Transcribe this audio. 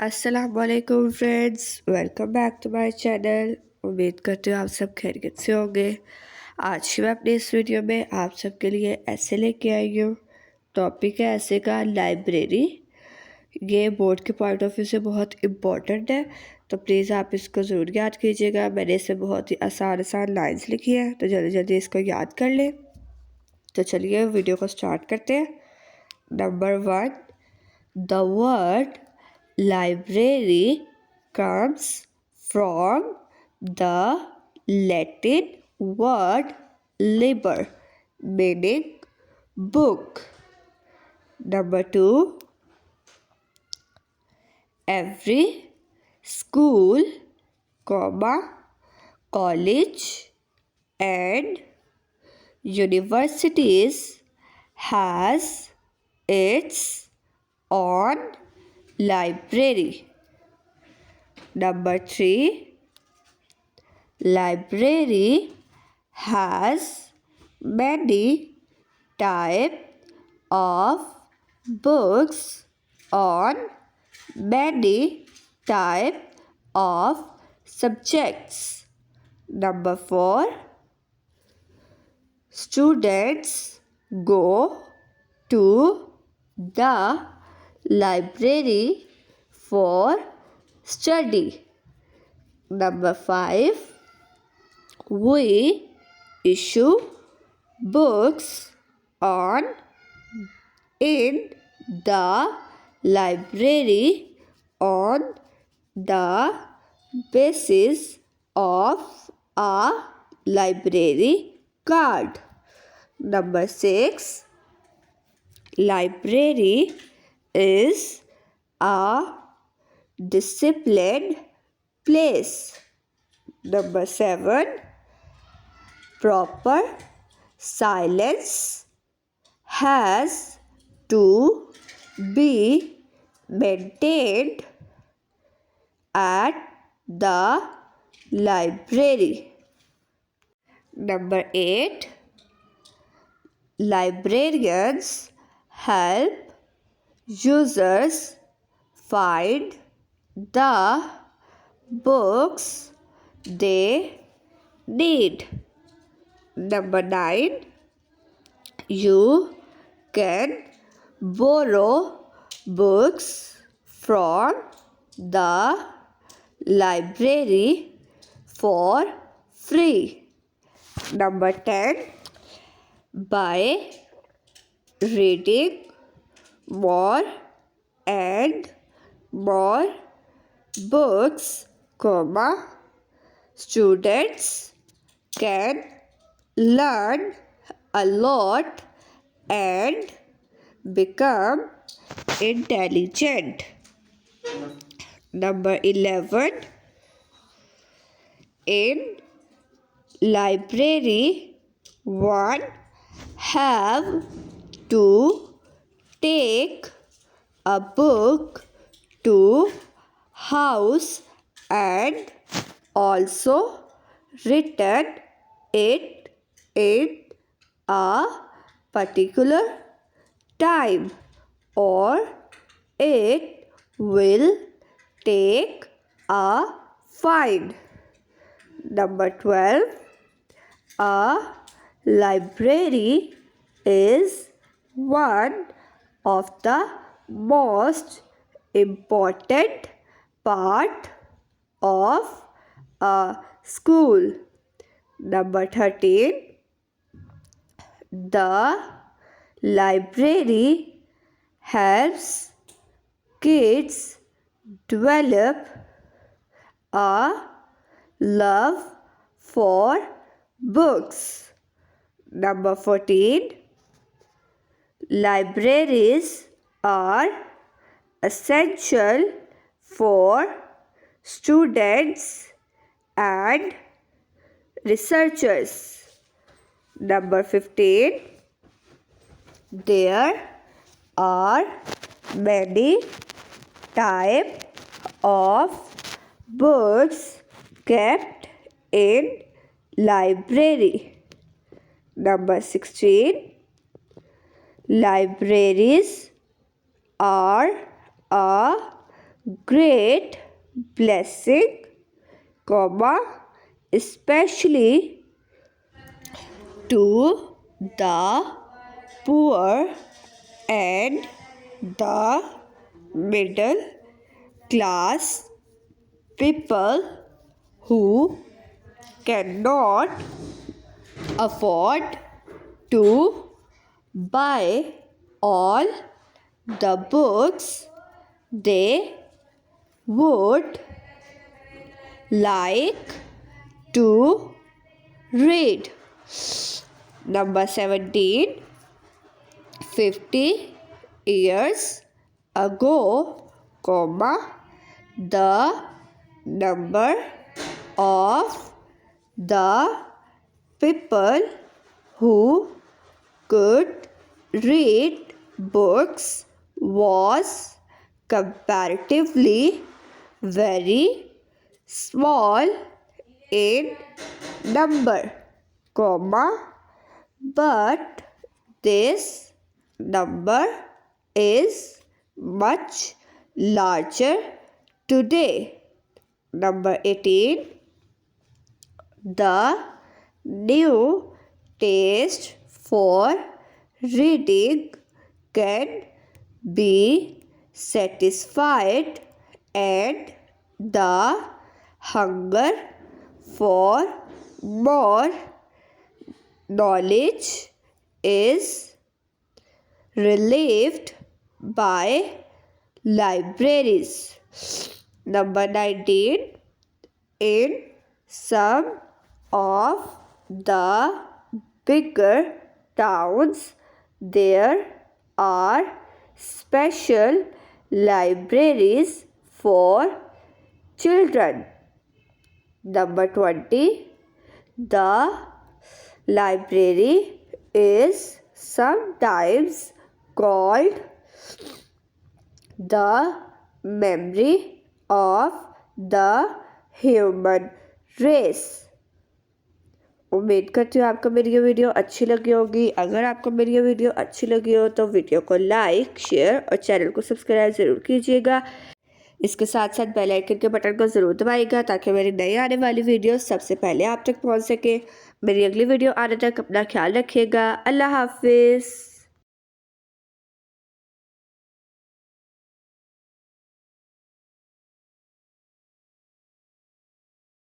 अस्सलामुअलैकुम friends, welcome back to my channel. उम्मीद करती हूँ आप सब खैरियत से होंगे। आज मैं अपने इस वीडियो में आप सबके लिए ऐसे लेके आई हूँ। टॉपिक है ऐसे का लाइब्रेरी। ये बोर्ड के पॉइंट ऑफ व्यू से बहुत इम्पोर्टेंट है, तो प्लीज़ आप इसको ज़रूर याद कीजिएगा। मैंने इसमें बहुत ही आसान आसान लाइन्स लिखी है, तो जल्दी जल्दी इसको याद कर लें। तो चलिए वीडियो को स्टार्ट करते हैं। Number 1, the word library comes from the Latin word liber, meaning book. Number 2, every school, college and universities has its own library. Number 3, library has many types of books on many types of subjects. Number 4, students go to the library for study. Number 5, we issue books on in the library on the basis of a library card. Number 6, library is a disciplined place. Number 7, proper silence has to be maintained at the library. Number 8, librarians help users find the books they need. Number 9, you can borrow books from the library for free. Number 10, by reading more and more books, students can learn a lot and become intelligent. Number 11, in library one have to take a book to house and also return it in a particular time, or it will take a fine. Number 12, a library is one of the most important part of a school. Number 13, the library helps kids develop a love for books. Number 14, libraries are essential for students and researchers. Number 15, there are many types of books kept in library. Number 16, libraries are a great blessing, comma, especially to the poor and the middle class people who cannot afford to buy all the books they would like to read. Number 17. 50 years ago, comma, the number of the people who could read books was comparatively very small in number, comma, but this number is much larger today. Number 18. The new taste for reading can be satisfied and the hunger for more knowledge is relieved by libraries. Number 19. In some of the bigger towns, there are special libraries for children. Number 20. The library is sometimes called the memory of the human race. उम्मीद करती हूँ आपको मेरी ये video अच्छी लगी होगी। अगर आपको मेरी ये वीडियो अच्छी लगी हो तो वीडियो को लाइक, शेयर और चैनल को सब्सक्राइब ज़रूर कीजिएगा। इसके साथ साथ बेल आइकन के बटन को ज़रूर दबाइएगा ताकि मेरी नई आने वाली वीडियो सबसे पहले आप तक पहुँच सके। मेरी अगली वीडियो आने तक अपना ख्याल रखिएगा। अल्लाह हाफिज़।